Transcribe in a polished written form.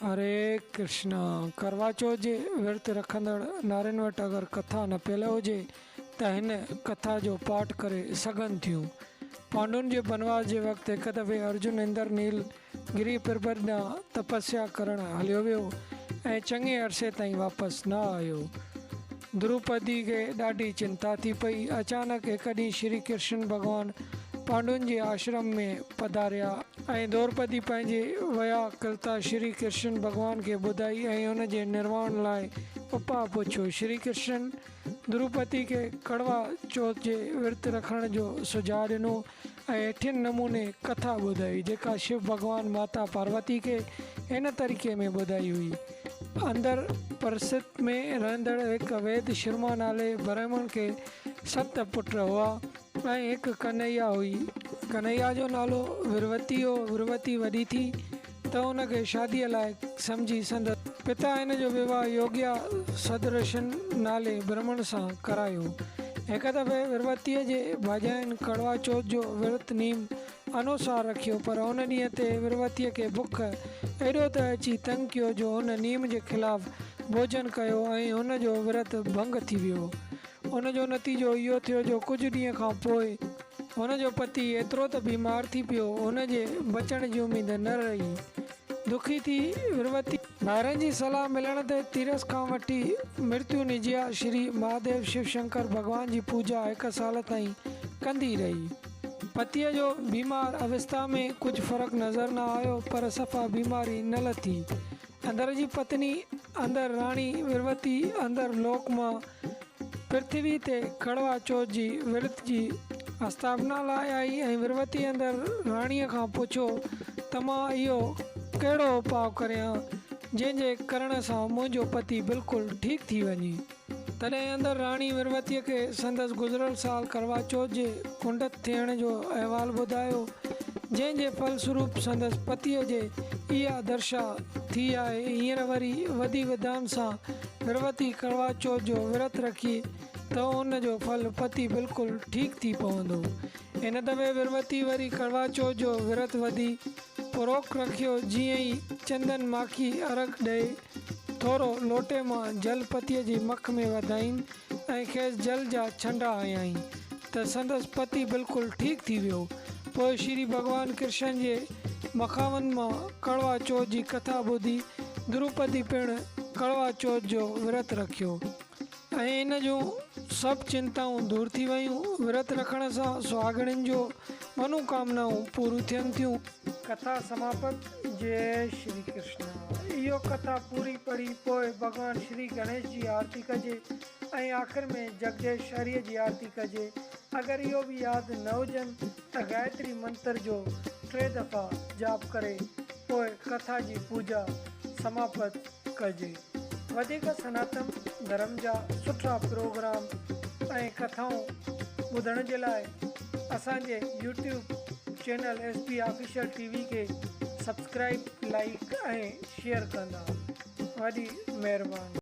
हरे कृष्णा। करवा चौथ जे विर्त रखंदड़ नारियुनि वटि अगरि कथा न पियल हुजे त हिन कथा जो पाठ करे सघनि थियूं। पांडुनि जे बनवास जे वक़्तु हिकु दफ़े अर्जुन इंद्रनील गिरी पर्वत ॾांहुं तपस्या करणु हलियो वियो ऐं चङे अरसे ताईं वापसि न आयो। द्रौपदी खे ॾाढी चिंता थी पई। अचानक हिकु ॾींहुं श्री कृष्ण भॻवानु पांडुनि जे आश्रम में पधारिया ऐं द्रौपदी पंहिंजे व्याकुलता श्री कृष्ण भॻवान खे ॿुधाई ऐं हुन जे निर्वाण लाइ उपाउ पुछियो। श्री कृष्ण द्रौपदी खे कड़वा चौथ जे विर्त रखण जो सुझाव ॾिनो ऐं हेठिन नमूने कथा ॿुधाई जेका शिव भॻवानु माता पार्वती खे हिन तरीक़े में ॿुधाई हुई। अंदरि परसित में रहंदड़ हिकु वैद शर्मा नाले ब्राह्मण खे 7 पुट हुआ ऐं हिकु कन्हैया हुई। कन्हैया जो नालो विरवती हो। विरवती वॾी थी त हुनखे शादीअ लाइ सम्झी संदसि पिता हिन जो विवाह योग्या सदृशन नाले ब्राह्मण सां करायो। हिकु दफ़े विरवतीअ जे भाॼाइनि कड़वा चौथ जो विर्त नियम अनुसार रखियो, पर हुन ॾींहं ते विरवतीअ खे बुख एॾो त अची तंग कयो जो हुन नियम जे ख़िलाफ़ु भोजन कयो ऐं हुन जो विर्त भंग थी वियो। हुन जो नतीजो इहो थियो जो कुझु ॾींहं खां पोइ हुन जो पति एतिरो त बीमार थी पियो हुन जे बचण जी उमेद न रही। दुखी थी विरवती ॿाहिरनि जी सलाह मिलण ते तीरस खां वठी मृत्यु निजिया श्री महादेव शिव शंकर भॻवान जी पूजा 1 साल ताईं कंदी रही। पतीअ जो बीमार अवस्था में कुझु फ़र्क़ु नज़र न आयो, पर सफ़ा बीमारी न लथी। अंदर जी पत्नी अंदर राणी विरवती अंदर लोक मां पृथ्वी ते कड़वा चौथ जी विर्त जी स्थापना लाइ आई ऐं विरवती अंदर राणीअ खां पुछियो त मां इहो कहिड़ो उपाउ करियां जंहिंजे करण सां मुंहिंजो पति बिल्कुलु ठीकु थी वञे। तॾहिं अंदर राणी विरवतीअ खे संदसि गुज़िरियल साल करवा चौथ जे कुंड थियण जो अहिवाल ॿुधायो, जंहिंजे फलस्वरूप संदसि पतीअ जे इहा दशा थी आहे। हींअर वरी वधी विधान सां विरवती करवा चौथ जो विर्त रखी त हुन जो फल पति बिल्कुलु ठीकु थी पवंदो। हिन दफ़े विरवती वरी करवा चौथ जो विर्त वधी पुरोख रखियो। जीअं ई चंदन माखी अर्घ ॾेई थोरो लोटे मां जल पतीअ जी मख में वधाईं ऐं खेसि जल जा छंडा हयाईं त संदसि पति बिल्कुलु ठीकु थी वियो। पोइ श्री भॻवानु कृष्ण जे मखावनि मां कड़वा चौथ जी कथा ॿुधी द्रौपदी पिणु कड़वा चौथ जो विर्त रखियो ऐं इन जूं सभु चिंताऊं दूरि थी वियूं। विर्त रखण सां सुहागणियुनि जो मनोकामनाऊं पूरियूं थियनि थियूं। कथा समाप्त। जय श्री कृष्ण। इहो कथा पूरी पढ़ी पोइ भॻवानु श्री गणेश जी आरती कजे ऐं आख़िर में जगदीश हरिअ जी आरती कजे। अगरि इहो बि यादि न हुजनि त गायत्री मंत्र जो 3 दफ़ा जाप करे पोइ कथा जी पूजा समाप्त कजे। वधीक सनातन धर्म जा सुठा प्रोग्राम ऐं कथाऊं ॿुधण जे लाइ असांजे YouTube channel SP official TV खे सब्सक्राइब, लाइक ऐं शेयर कंदा। वॾी महिरबानी।